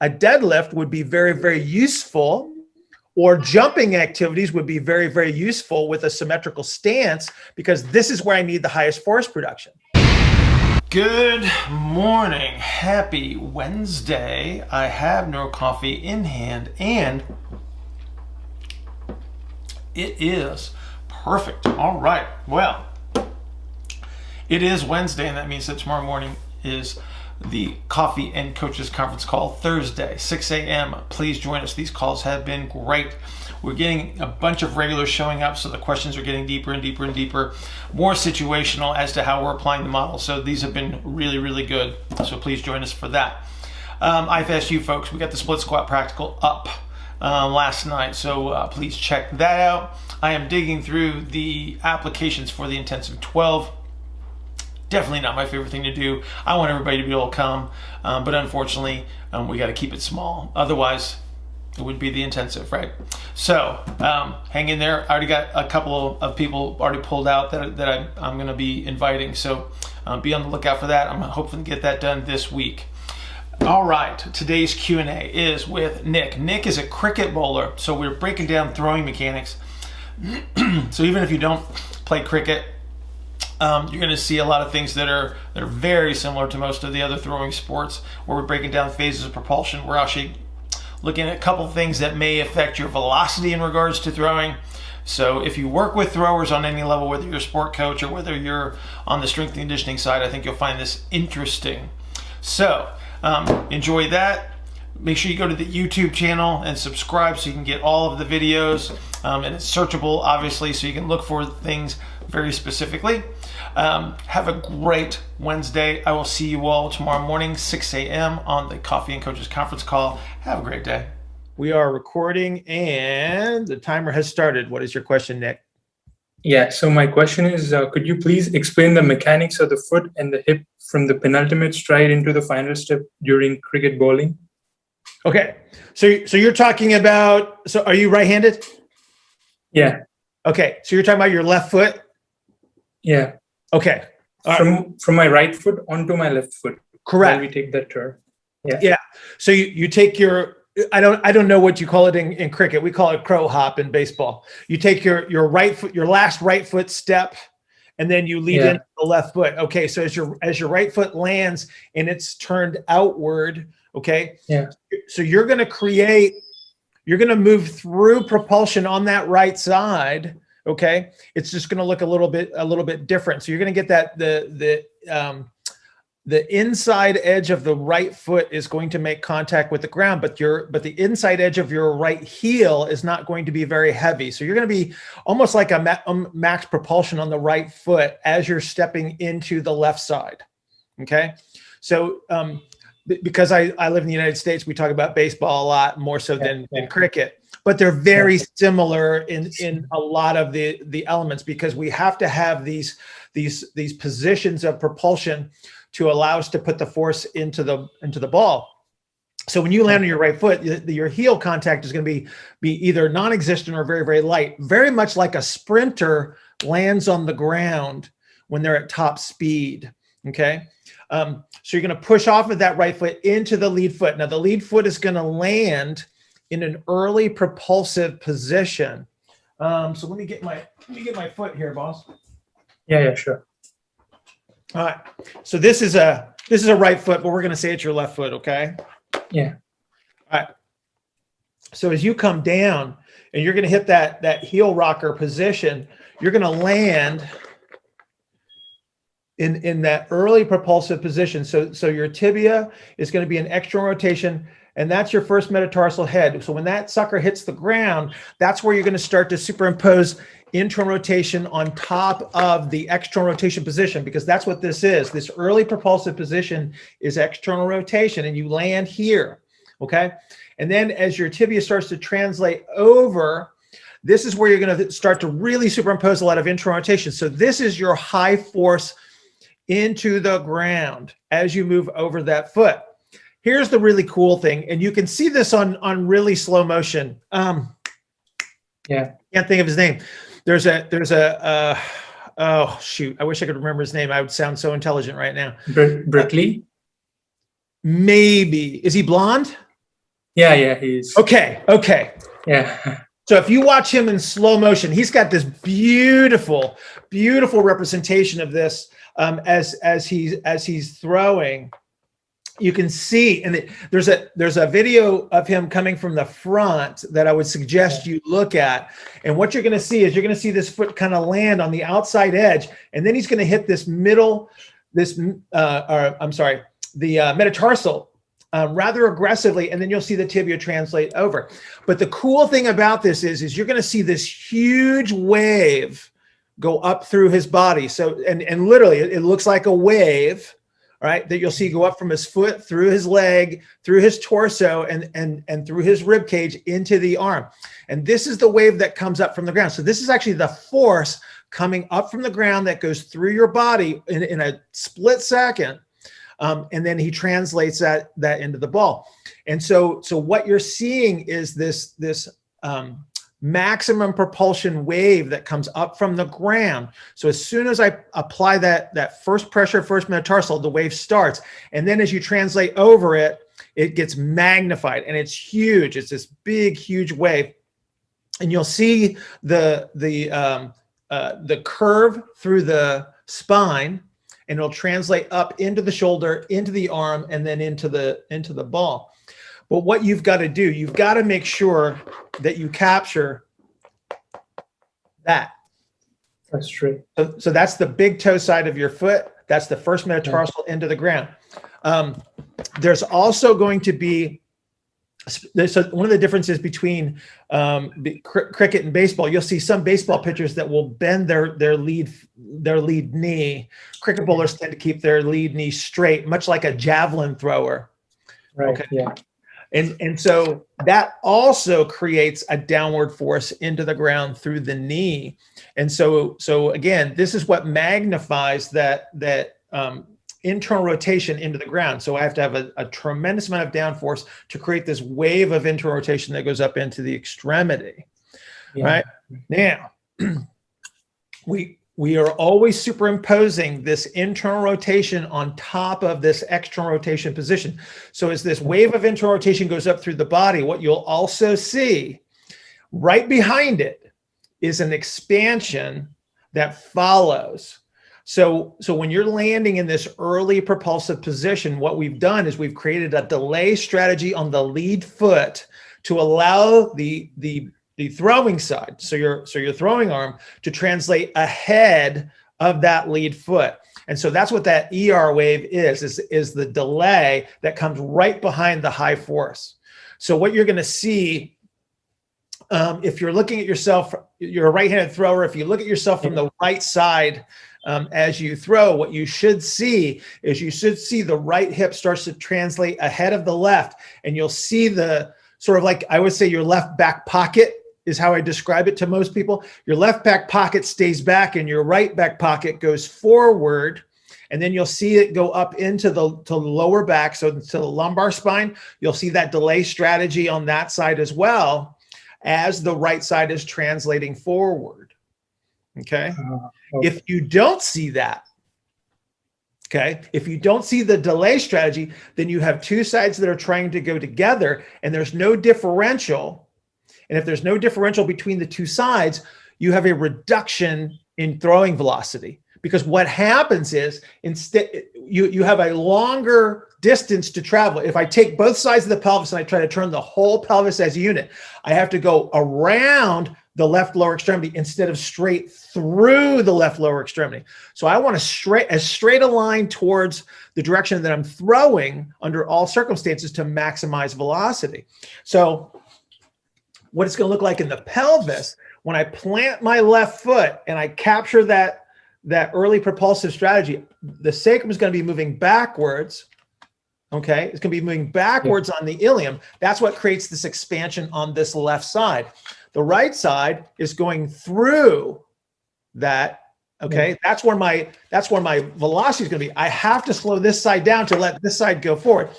a deadlift would be very, very useful, or jumping activities would be very, very useful with a symmetrical stance, because this is where I need the highest force production. Good morning. Happy Wednesday. I have Neuro Coffee in hand and it is perfect. All right. Well, it is Wednesday, and that means that tomorrow morning is the Coffee and Coaches Conference Call, Thursday, 6 a.m. Please join us. These calls have been great. We're getting a bunch of regulars showing up, so the questions are getting deeper and deeper and deeper, more situational as to how we're applying the model. So these have been really, really good. So please join us for that. I've asked you folks, we got the split squat practical up last night, so please check that out. I am digging through the applications for the Intensive 12. Definitely not my favorite thing to do. I want everybody to be able to come, but unfortunately, we got to keep it small. Otherwise, it would be the intensive, right? So hang in there. I already got a couple of people already pulled out that I'm going to be inviting. So be on the lookout for that. I'm hoping to get that done this week. All right, today's Q&A is with Nick. Nick is a cricket bowler, so we're breaking down throwing mechanics. So even if you don't play cricket, you're going to see a lot of things that are very similar to most of the other throwing sports, where we're breaking down phases of propulsion. We're actually looking at a couple of things that may affect your velocity in regards to throwing. So if you work with throwers on any level, whether you're a sport coach or whether you're on the strength and conditioning side, I think you'll find this interesting. So enjoy that. Make sure you go to the YouTube channel and subscribe so you can get all of the videos. And it's searchable, obviously, so you can look for things very specifically. Have a great Wednesday. I will see you all tomorrow morning, 6 a.m. on the Coffee and Coaches Conference Call. Have a great day. We are recording and the timer has started. What is your question, Nick? Yeah, so my question is, could you please explain the mechanics of the foot and the hip from the penultimate stride into the final step during cricket bowling? Okay, so you're talking about, so are you right-handed? Yeah. Okay, so you're talking about your left foot? Yeah. Okay. From my right foot onto my left foot. Correct. While we take that turn. Yeah. Yeah. So you take your, I don't know what you call it in cricket. We call it crow hop in baseball. You take your right foot, your last right foot step, and then you lead into the left foot. Okay. So as your right foot lands and it's turned outward, okay. Yeah. So you're going to move through propulsion on that right side. Okay. It's just going to look a little bit different. So you're going to get that the inside edge of the right foot is going to make contact with the ground, but the inside edge of your right heel is not going to be very heavy. So you're going to be almost like a max propulsion on the right foot as you're stepping into the left side. Okay. So, because I live in the United States, we talk about baseball a lot more so than cricket, but they're very similar in a lot of the elements, because we have to have these positions of propulsion to allow us to put the force into the ball. So when you land on your right foot, your heel contact is going to be either non-existent or very, very light, very much like a sprinter lands on the ground when they're at top speed. Okay. So you're going to push off of that right foot into the lead foot. Now the lead foot is going to land in an early propulsive position. So let me get my foot here, boss. Yeah, sure. All right. So this is a right foot, but we're going to say it's your left foot. Okay. Yeah. All right. So as you come down and you're going to hit that heel rocker position, you're going to land in that early propulsive position. So your tibia is going to be an external rotation, and that's your first metatarsal head. So when that sucker hits the ground, that's where you're going to start to superimpose internal rotation on top of the external rotation position, because that's what this is. This early propulsive position is external rotation, and you land here. Okay. And then as your tibia starts to translate over, this is where you're going to start to really superimpose a lot of internal rotation. So this is your high force into the ground as you move over that foot. Here's the really cool thing, and you can see this on really slow motion. Can't think of his name. There's a oh shoot, I wish I could remember his name. I would sound so intelligent right now. Brett Lee? Maybe. Is he blonde? Yeah, he's. Okay. Yeah. So if you watch him in slow motion, he's got this beautiful, beautiful representation of this as he's throwing. You can see, and there's a video of him coming from the front that I would suggest you look at. And what you're going to see is you're going to see this foot kind of land on the outside edge, and then he's going to hit this middle, the metatarsal rather aggressively, and then you'll see the tibia translate over. But the cool thing about this is you're going to see this huge wave go up through his body. So and literally, it looks like a wave. Right, that you'll see go up from his foot, through his leg, through his torso, and through his rib cage into the arm. And this is the wave that comes up from the ground. So this is actually the force coming up from the ground that goes through your body in a split second, and then he translates that into the ball. And so what you're seeing is this maximum propulsion wave that comes up from the ground. So as soon as I apply that first pressure, first metatarsal, the wave starts. And then as you translate over it, it gets magnified and it's huge. It's this big, huge wave. And you'll see the curve through the spine, and it'll translate up into the shoulder, into the arm, and then into the ball. But what you've got to do, you've got to make sure that you capture that. That's true. So that's the big toe side of your foot. That's the first metatarsal into the ground. There's also going to be, so one of the differences between cricket and baseball, you'll see some baseball pitchers that will bend their lead knee. Cricket bowlers tend to keep their lead knee straight, much like a javelin thrower. Right. Okay. Yeah. And so that also creates a downward force into the ground through the knee. And so again, this is what magnifies that internal rotation into the ground. So I have to have a tremendous amount of downforce to create this wave of internal rotation that goes up into the extremity. Yeah. Right now, we are always superimposing this internal rotation on top of this external rotation position. So as this wave of internal rotation goes up through the body, what you'll also see right behind it is an expansion that follows. So when you're landing in this early propulsive position, what we've done is we've created a delay strategy on the lead foot to allow the throwing side, so your throwing arm, to translate ahead of that lead foot. And so that's what that ER wave is the delay that comes right behind the high force. So what you're going to see, if you're looking at yourself, you're a right-handed thrower, if you look at yourself from the right side as you throw, what you should see is the right hip starts to translate ahead of the left, and you'll see the sort of, like I would say, your left back pocket is how I describe it to most people. Your left back pocket stays back and your right back pocket goes forward. And then you'll see it go up into the lower back, so to the lumbar spine. You'll see that delay strategy on that side as well, as the right side is translating forward. Okay. Okay. If you don't see that, okay, if you don't see the delay strategy, then you have two sides that are trying to go together and there's no differential. And if there's no differential between the two sides, you have a reduction in throwing velocity. Because what happens is, instead, you have a longer distance to travel. If I take both sides of the pelvis and I try to turn the whole pelvis as a unit, I have to go around the left lower extremity instead of straight through the left lower extremity. So I want as straight a line towards the direction that I'm throwing under all circumstances to maximize velocity. So what it's going to look like in the pelvis, when I plant my left foot and I capture that early propulsive strategy, the sacrum is going to be moving backwards. Okay, it's going to be moving backwards on the ilium. That's what creates this expansion on this left side. The right side is going through that. Okay, that's where my velocity is going to be. I have to slow this side down to let this side go forward.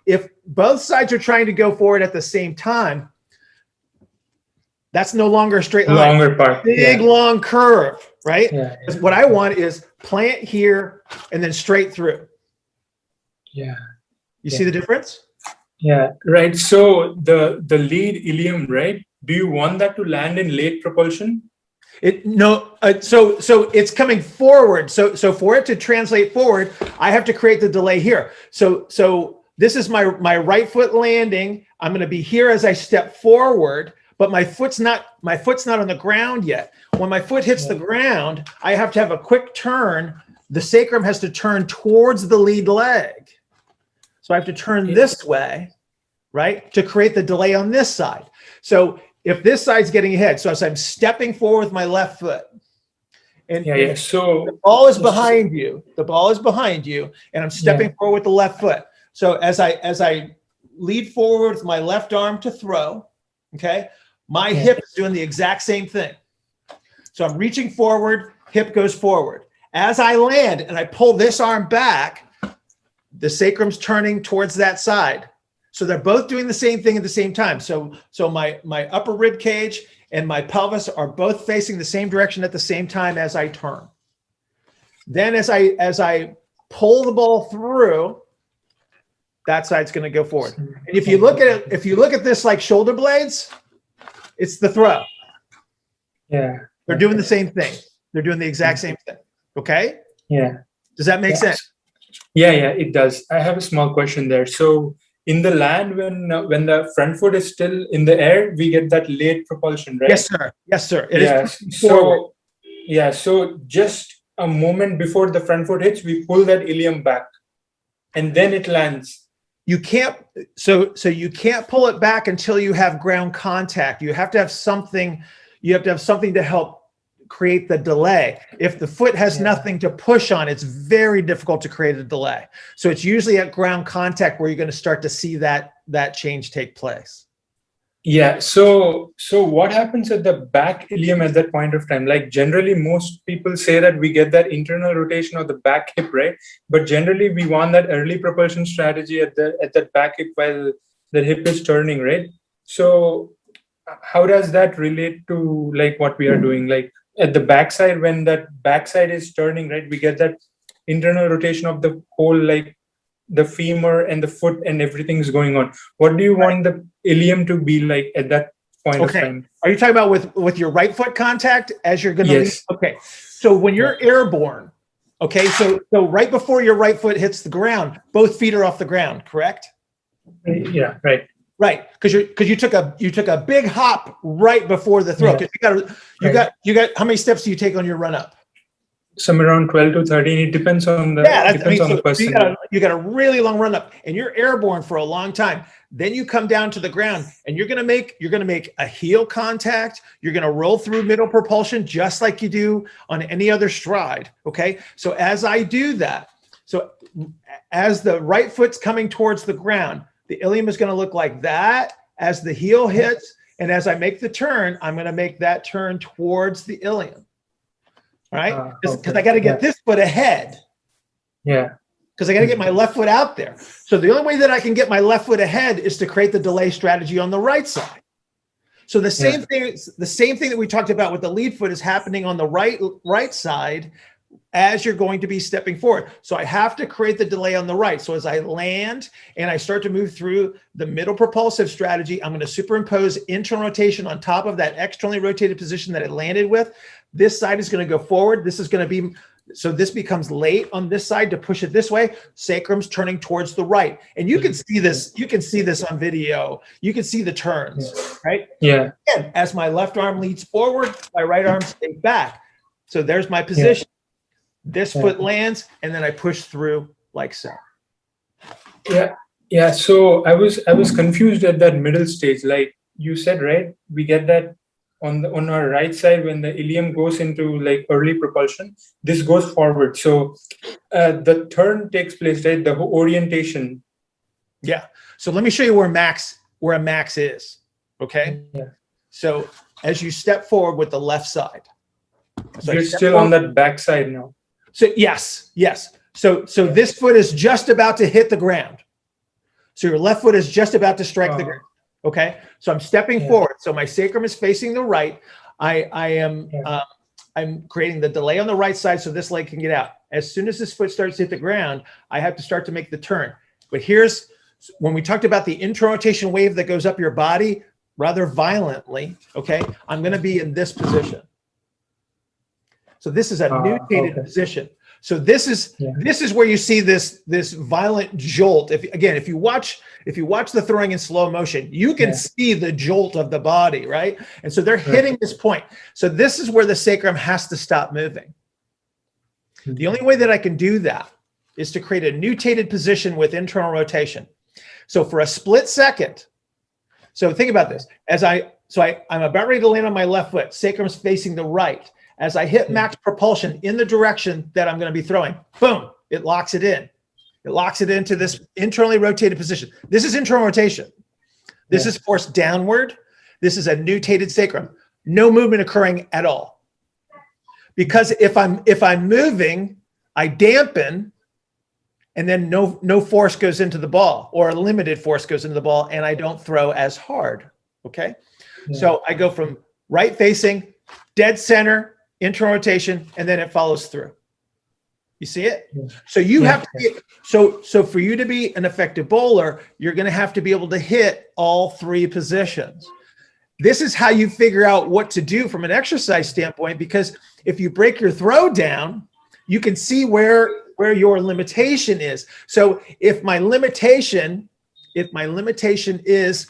If both sides are trying to go forward at the same time, that's no longer a straight line. Longer part. Big, long curve, right? Yeah. What I want is plant here and then straight through. Yeah. You see the difference? Yeah, right. So the lead ilium, right? Do you want that to land in late propulsion? So it's coming forward. So for it to translate forward, I have to create the delay here. So this is my right foot landing. I'm going to be here as I step forward, but my foot's not on the ground yet. When my foot hits the ground, I have to have a quick turn. The sacrum has to turn towards the lead leg. So I have to turn this way, right, to create the delay on this side. So if this side's getting ahead, so as I'm stepping forward with my left foot, and so the ball is behind you, and I'm stepping forward with the left foot. So as I lead forward with my left arm to throw, okay, my hip is doing the exact same thing. So I'm reaching forward, hip goes forward. As I land and I pull this arm back, the sacrum's turning towards that side. So they're both doing the same thing at the same time. So my upper rib cage and my pelvis are both facing the same direction at the same time as I turn. Then as I pull the ball through, that side's going to go forward. And if you look at this like shoulder blades, it's the throw. Yeah. They're doing the same thing. They're doing the exact same thing. Okay? Yeah. Does that make sense? Yeah, it does. I have a small question there. So in the land, when the front foot is still in the air, we get that late propulsion, right? Yes, sir. Yes, sir. It is forward. So just a moment before the front foot hits, we pull that ilium back, and then it lands. You can't. So you can't pull it back until you have ground contact. You have to have something. You have to have something to help create the delay. If the foot has nothing to push on, it's very difficult to create a delay. So it's usually at ground contact where you're going to start to see that change take place. Yeah. So what happens at the back ilium at that point of time? Like generally, most people say that we get that internal rotation of the back hip, right? But generally, we want that early propulsion strategy at that back hip while the hip is turning, right? So how does that relate to like what we are doing? Like at the backside, when that backside is turning, right, we get that internal rotation of the whole, like the femur and the foot and everything is going on. What do you want the ilium to be like at that point of time? Are you talking about with your right foot contact as you're going to leave? Okay. So when you're airborne, okay, so right before your right foot hits the ground, both feet are off the ground, correct? Yeah, right. Right, because you took a big hop right before the throw. You got how many steps do you take on your run up? Somewhere around 12 to 13. It depends on the the person. You got a really long run up, and you're airborne for a long time. Then you come down to the ground, and you're gonna make a heel contact. You're gonna roll through middle propulsion just like you do on any other stride. Okay, so as I do that, so as the right foot's coming towards the ground, the ilium is going to look like that as the heel hits. And as I make the turn, I'm going to make that turn towards the ilium. All right. Because I got to get this foot ahead. Yeah. Because I got to get my left foot out there. So the only way that I can get my left foot ahead is to create the delay strategy on the right side. So the same thing that we talked about with the lead foot is happening on the right side as you're going to be stepping forward. So I have to create the delay on the right. So as I land and I start to move through the middle propulsive strategy, I'm going to superimpose internal rotation on top of that externally rotated position that it landed with. This side is going to go forward. This is going to be, so this becomes late on this side to push it this way. Sacrum's turning towards the right. And you can see this, on video. You can see the turns, right? Yeah. And as my left arm leads forward, my right arm stays back. So there's my position. This foot lands, and then I push through like so. Yeah. So I was confused at that middle stage. Like you said, right? We get that on our right side when the ilium goes into like early propulsion. This goes forward. So the turn takes place, right? The orientation. Yeah. So let me show you where a max is. Okay. Yeah. So as you step forward with the left side. So you're still on that back side now. So yes. So this foot is just about to hit the ground. So your left foot is just about to strike the ground. Okay. So I'm stepping forward. So my sacrum is facing the right. I'm creating the delay on the right side so this leg can get out. As soon as this foot starts to hit the ground, I have to start to make the turn. But When we talked about the internal rotation wave that goes up your body rather violently, okay, I'm going to be in this position. So this is a nutated position. So this is where you see this violent jolt. If you watch the throwing in slow motion, you can see the jolt of the body, right? And so they're hitting this point. So this is where the sacrum has to stop moving. The only way that I can do that is to create a nutated position with internal rotation. So for a split second, so think about this. I'm about ready to land on my left foot, sacrum's facing the right. As I hit max propulsion in the direction that I'm going to be throwing, boom, it locks it in. It locks it into this internally rotated position. This is internal rotation. This is force downward. This is a nutated sacrum. No movement occurring at all. Because if I'm moving, I dampen, and then no force goes into the ball, or a limited force goes into the ball, and I don't throw as hard. Okay? So I go from right facing, dead center, internal rotation, and then it follows through. You see it? So you have to be, so for you to be an effective bowler, you're going to have to be able to hit all three positions. This is how you figure out what to do from an exercise standpoint, because if you break your throw down, you can see where your limitation is. So if my limitation is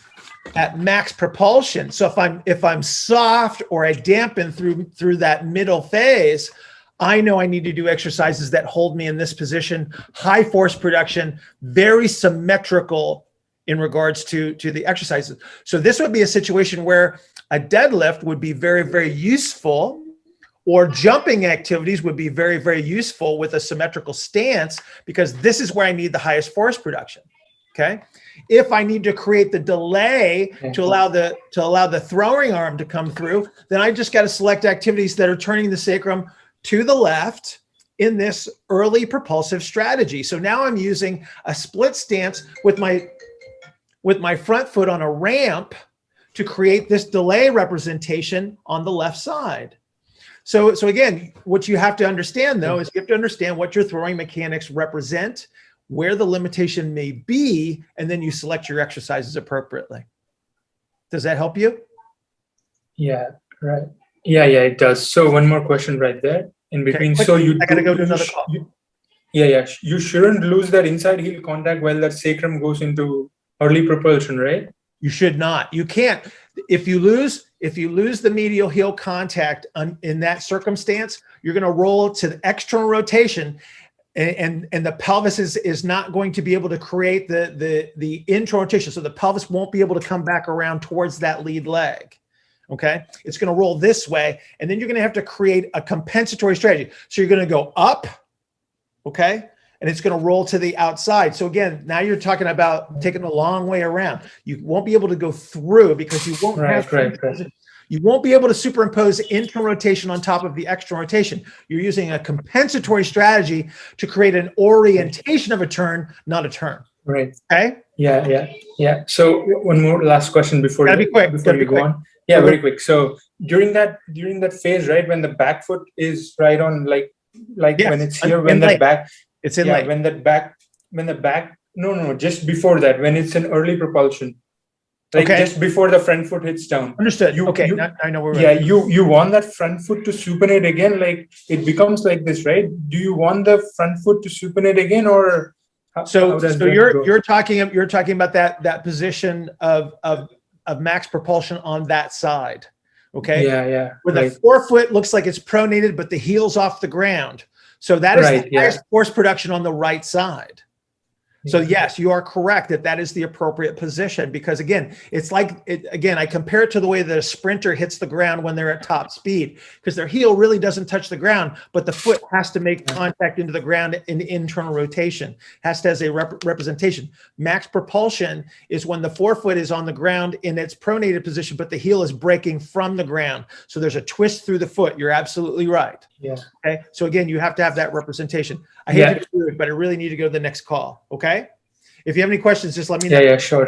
at max propulsion, so if I'm soft or I dampen through that middle phase, I know I need to do exercises that hold me in this position, high force production, very symmetrical in regards to the exercises. So this would be a situation where a deadlift would be very, very useful, or jumping activities would be very, very useful with a symmetrical stance, because this is where I need the highest force production. Okay. If I need to create the delay to allow the throwing arm to come through, then I just got to select activities that are turning the sacrum to the left in this early propulsive strategy. So now I'm using a split stance with my front foot on a ramp to create this delay representation on the left side. So again, what you have to understand though is you have to understand what your throwing mechanics represent, where the limitation may be, and then you select your exercises appropriately. Does that help you? Yeah, right. Yeah, it does. So one more question right there in between. Okay, so I gotta go to another call. You shouldn't lose that inside heel contact while that sacrum goes into early propulsion, right? You should not. You can't. If you lose the medial heel contact in that circumstance, you're going to roll to the external rotation, and the pelvis is not going to be able to create the internal rotation. So the pelvis won't be able to come back around towards that lead leg. Okay. It's going to roll this way, and then you're going to have to create a compensatory strategy. So you're going to go up. Okay. And it's going to roll to the outside. So again, now you're talking about taking a long way around. You won't be able to go through because you won't You won't be able to superimpose internal rotation on top of the external rotation. You're using a compensatory strategy to create an orientation of a turn, not a turn. Right. Okay. Yeah. So one more last question before you go on. Yeah, very quick. So during that phase, right, when the back foot is right on, like when it's here, when that back. It's in late. When the back, no, just before that, when it's in early propulsion, like just before the front foot hits down. Understood. I know where we're at. You want that front foot to supinate again, like it becomes like this, right? Do you want the front foot to supinate again, or so you're talking about that position of max propulsion on that side, okay? Yeah. Where the forefoot looks like it's pronated, but the heel's off the ground. So that is the highest force production on the right side. So yes, you are correct that is the appropriate position, because again, it's like I compare it to the way that a sprinter hits the ground when they're at top speed, because their heel really doesn't touch the ground, but the foot has to make contact into the ground in internal rotation, has to has a representation. Max propulsion is when the forefoot is on the ground in its pronated position, but the heel is breaking from the ground. So there's a twist through the foot. You're absolutely right. Yeah. Okay. So again, you have to have that representation. I hate to do it, but I really need to go to the next call. Okay. If you have any questions, just let me know. Yeah, sure.